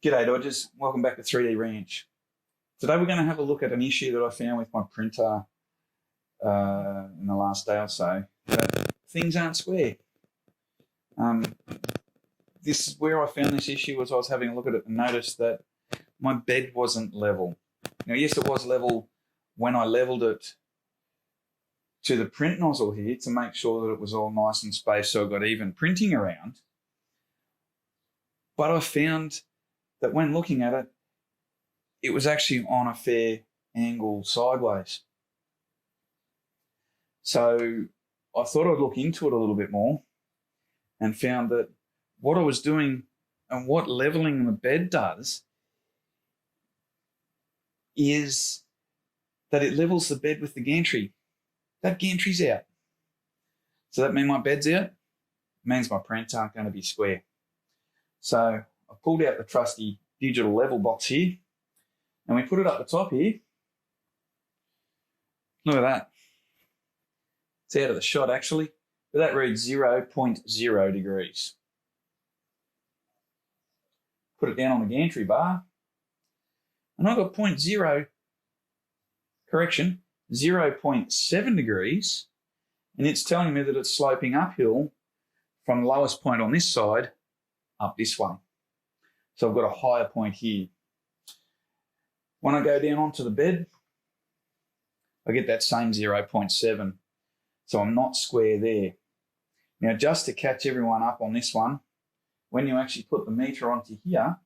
G'day Dodgers, welcome back to 3D Ranch. Today we're going to have a look at an issue that I found with my printer in the last day or so, that things aren't square. This is where I found this issue as I was having a look at it and noticed that my bed wasn't level. Now yes, it was level when I leveled it to the print nozzle here to make sure that it was all nice and spaced so I got even printing around. But I found that when looking at it, it was actually on a fair angle sideways. So I thought I'd look into it a little bit more and found that what I was doing and what leveling the bed does is that it levels the bed with the gantry. That gantry's out. So that means my bed's out. It means my prints aren't going to be square. So I pulled out the trusty digital level box here and we put it up the top here. Look at that. It's out of the shot actually, but that reads 0.0 degrees. Put it down on the gantry bar and I've got 0.7 degrees, and it's telling me that it's sloping uphill from the lowest point on this side up this way. So I've got a higher point here. When I go down onto the bed, I get that same 0.7. So I'm not square there. Now, just to catch everyone up on this one, when you actually put the meter onto here,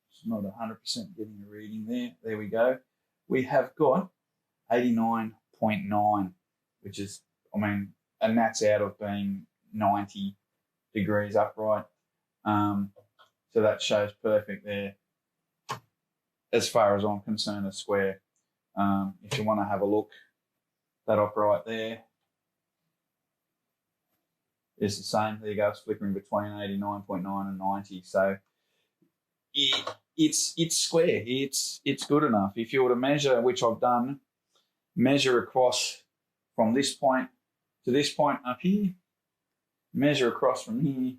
it's not 100% getting a reading there. There we go. We have got 89.9, which is, and that's out of being 90 degrees upright. So that shows perfect there as far as I'm concerned, a square. If you want to have a look, that upright there is the same. There you go, it's flickering between 89.9 and 90. So it's square. It's good enough. If you were to measure, which I've done, measure across from this point to this point up here, measure across from here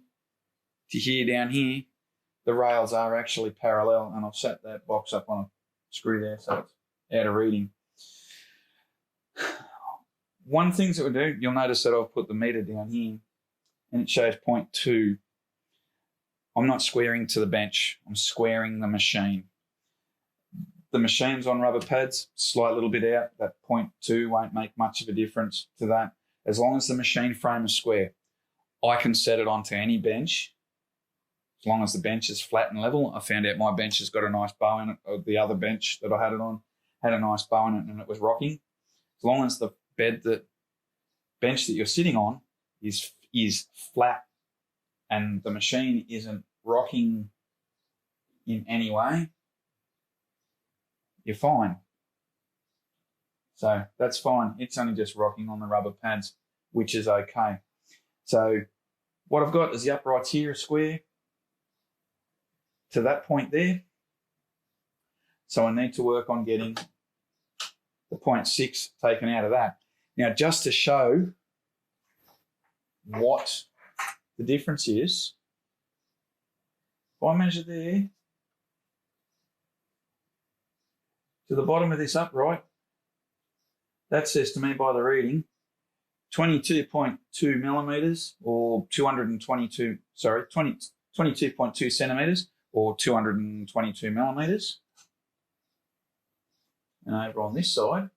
to here down here, the rails are actually parallel, and I've set that box up on a screw there so it's out of reading. One thing that we do, you'll notice that I've put the meter down here and it shows 0.2. I'm not squaring to the bench, I'm squaring the machine. The machine's on rubber pads, slight little bit out, that 0.2 won't make much of a difference to that. As long as the machine frame is square, I can set it onto any bench. As long as the bench is flat and level. I found out my bench has got a nice bow in it. The other bench that I had it on had a nice bow in it and it was rocking. As long as the bench that you're sitting on is flat and the machine isn't rocking in any way, you're fine. So that's fine. It's only just rocking on the rubber pads, which is okay. So what I've got is the uprights here are square to that point there. So I need to work on getting the 0.6 taken out of that. Now, just to show what the difference is, if I measure there to the bottom of this upright, that says to me by the reading 22.2 millimeters or 22.2 centimeters or 222 millimeters. And over on this side,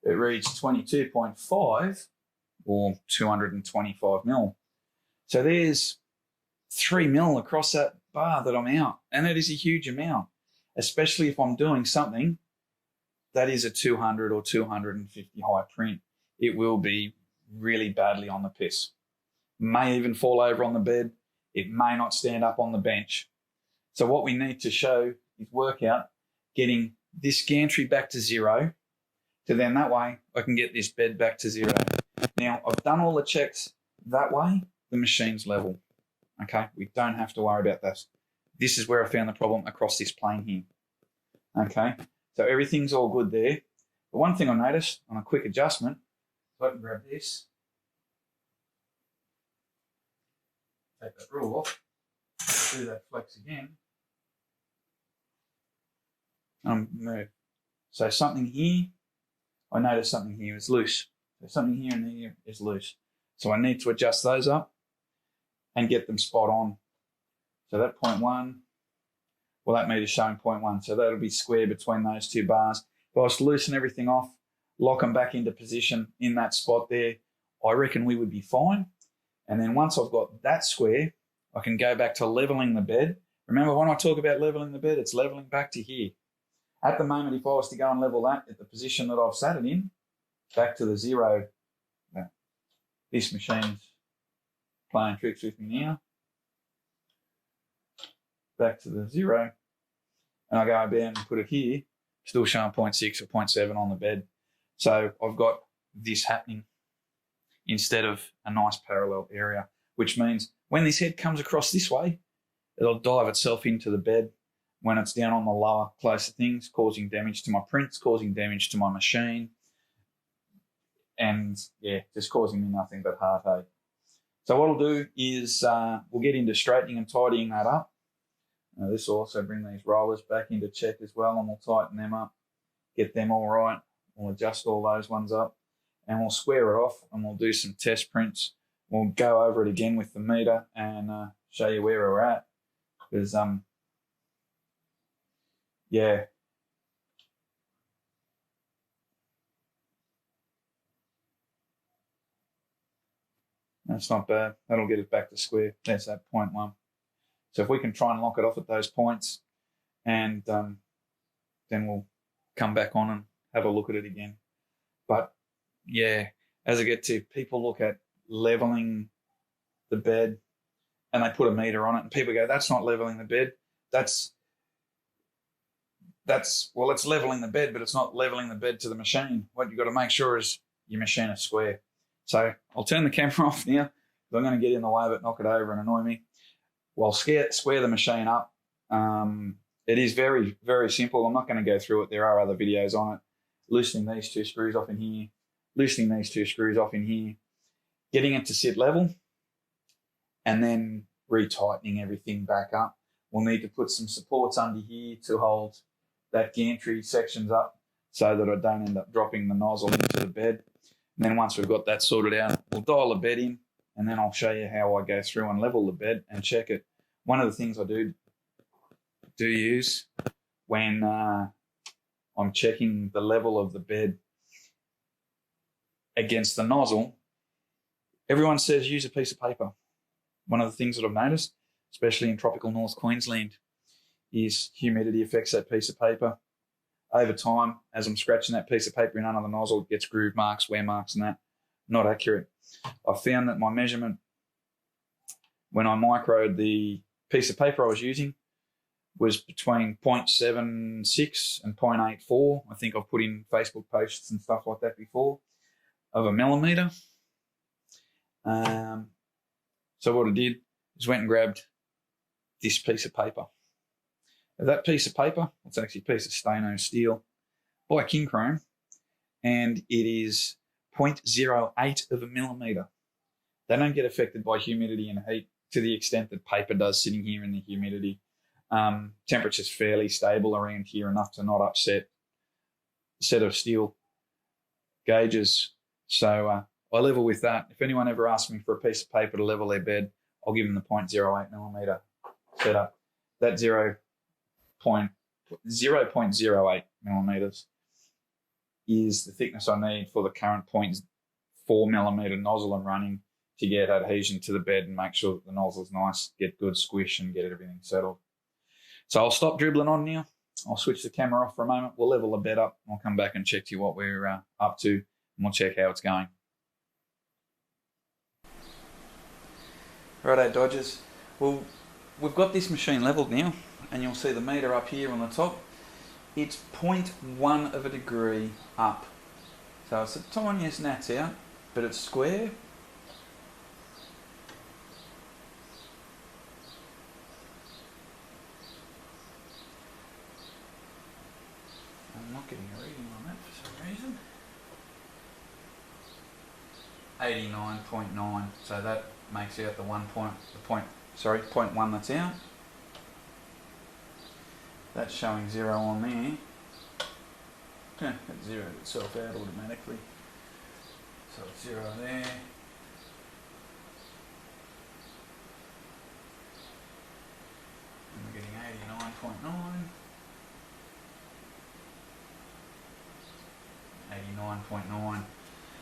it reads 22.5 or 225 mil. So there's 3 mil across that bar that I'm out. And that is a huge amount, especially if I'm doing something that is a 200 or 250 high print. It will be really badly on the piss. May even fall over on the bed. It may not stand up on the bench. So what we need to show is work out getting this gantry back to 0, to then that way I can get this bed back to 0. Now, I've done all the checks that way. The machine's level. Okay, we don't have to worry about this. This is where I found the problem across this plane here. Okay, so everything's all good there. The one thing I noticed on a quick adjustment, if I can grab this, take that rule off, do that flex again, move. So something here, I notice something here is loose. So something here and here is loose. So I need to adjust those up and get them spot on. So that 0.1, well, that meter's showing 0.1, so that'll be square between those two bars. If I was to loosen everything off, lock them back into position in that spot there, I reckon we would be fine. And then once I've got that square, I can go back to leveling the bed. Remember, when I talk about leveling the bed, it's leveling back to here. At the moment, if I was to go and level that at the position that I've sat it in, back to the zero, this machine's playing tricks with me now. Back to the zero, and I go down and put it here, still showing 0.6 or 0.7 on the bed. So I've got this happening instead of a nice parallel area, which means when this head comes across this way, it'll dive itself into the bed when it's down on the lower, closer things, causing damage to my prints, causing damage to my machine, and yeah, just causing me nothing but heartache. So what I'll do is we'll get into straightening and tidying that up. This will also bring these rollers back into check as well, and we'll tighten them up, get them all right. We'll adjust all those ones up, and we'll square it off, and we'll do some test prints. We'll go over it again with the meter and show you where we're at. Because, yeah. That's not bad. That'll get it back to square. There's that 0.1. So if we can try and lock it off at those points, and then we'll come back on and have a look at it again. But yeah, as I get to, people look at leveling the bed and they put a meter on it, and people go, that's not leveling the bed. Well, it's leveling the bed, but it's not leveling the bed to the machine. What you've got to make sure is your machine is square. So I'll turn the camera off now, because I'm going to get in the way of it, knock it over and annoy me. Well, square the machine up. It is very, very simple. I'm not going to go through it. There are other videos on it. Loosening these two screws off in here, loosening these two screws off in here, getting it to sit level, and then retightening everything back up. We'll need to put some supports under here to hold that gantry sections up so that I don't end up dropping the nozzle into the bed. And then once we've got that sorted out, we'll dial the bed in, and then I'll show you how I go through and level the bed and check it. One of the things I do use when I'm checking the level of the bed against the nozzle, everyone says use a piece of paper. One of the things that I've noticed, especially in tropical North Queensland, is humidity affects that piece of paper. Over time, as I'm scratching that piece of paper in under the nozzle, it gets groove marks, wear marks and that. Not accurate. I found that my measurement, when I microed the piece of paper I was using, was between 0.76 and 0.84. I think I've put in Facebook posts and stuff like that before, of a millimetre. So what I did is went and grabbed this piece of paper. That piece of paper, it's actually a piece of stainless steel by King Chrome, and it is 0.08 of a millimetre. They don't get affected by humidity and heat to the extent that paper does sitting here in the humidity. Temperature's fairly stable around here, enough to not upset a set of steel gauges. So I level with that. If anyone ever asks me for a piece of paper to level their bed, I'll give them the 0.08 millimetre setup. That 0.08 millimetres is the thickness I need for the current 0.4 millimetre nozzle I'm running to get adhesion to the bed and make sure that the nozzle's nice, get good squish and get everything settled. So I'll stop dribbling on now. I'll switch the camera off for a moment. We'll level the bed up. I'll come back and check to you what we're up to, and we'll check how it's going. Righto, Dodgers. Well, we've got this machine levelled now, and you'll see the meter up here on the top. It's 0.1 of a degree up. So it's the tiniest gnats out, but it's square. I'm not getting a reading on that for some reason. 89.9, so that makes out the 1 point, the sorry, 0.1 that's out. That's showing 0 on there. It zeroed itself out automatically. So it's 0 there. And we're getting 89.9. 89.9.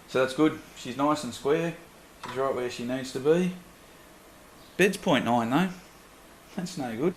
So that's good. She's nice and square. She's right where she needs to be. Bed's 0.9 though. That's no good.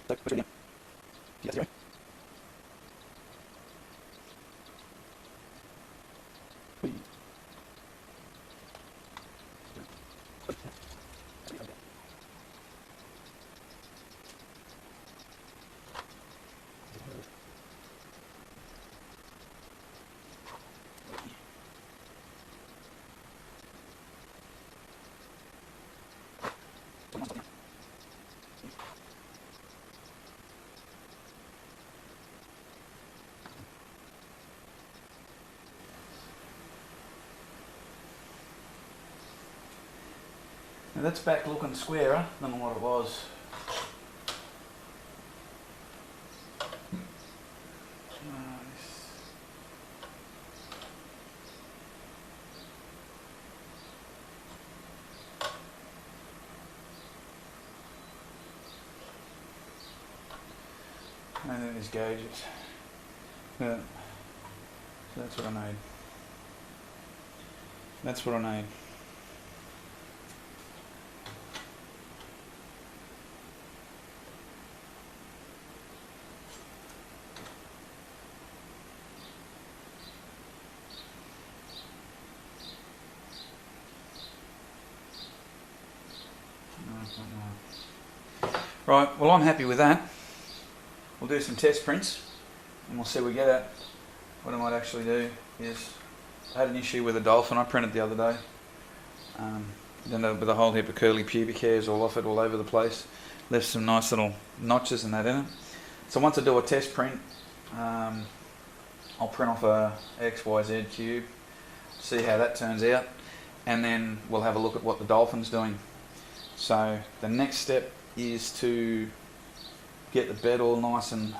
Now that's back looking squarer than what it was. And then these gauges. Yeah. So that's what I need. That's what I need. Right, well I'm happy with that. We'll do some test prints and we'll see what we get at. What I might actually do is, I had an issue with a dolphin I printed the other day. Ended up with a whole heap of curly pubic hairs all off it, all over the place. Left some nice little notches and that in it. So once I do a test print, I'll print off a XYZ cube, see how that turns out, and then we'll have a look at what the dolphin's doing. So the next step is to get the bed all nice and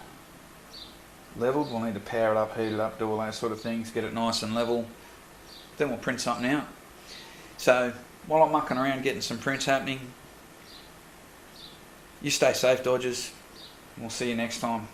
leveled. We'll need to power it up, heat it up, do all those sort of things, get it nice and level. Then we'll print something out. So while I'm mucking around getting some prints happening, you stay safe, Dodgers. We'll see you next time.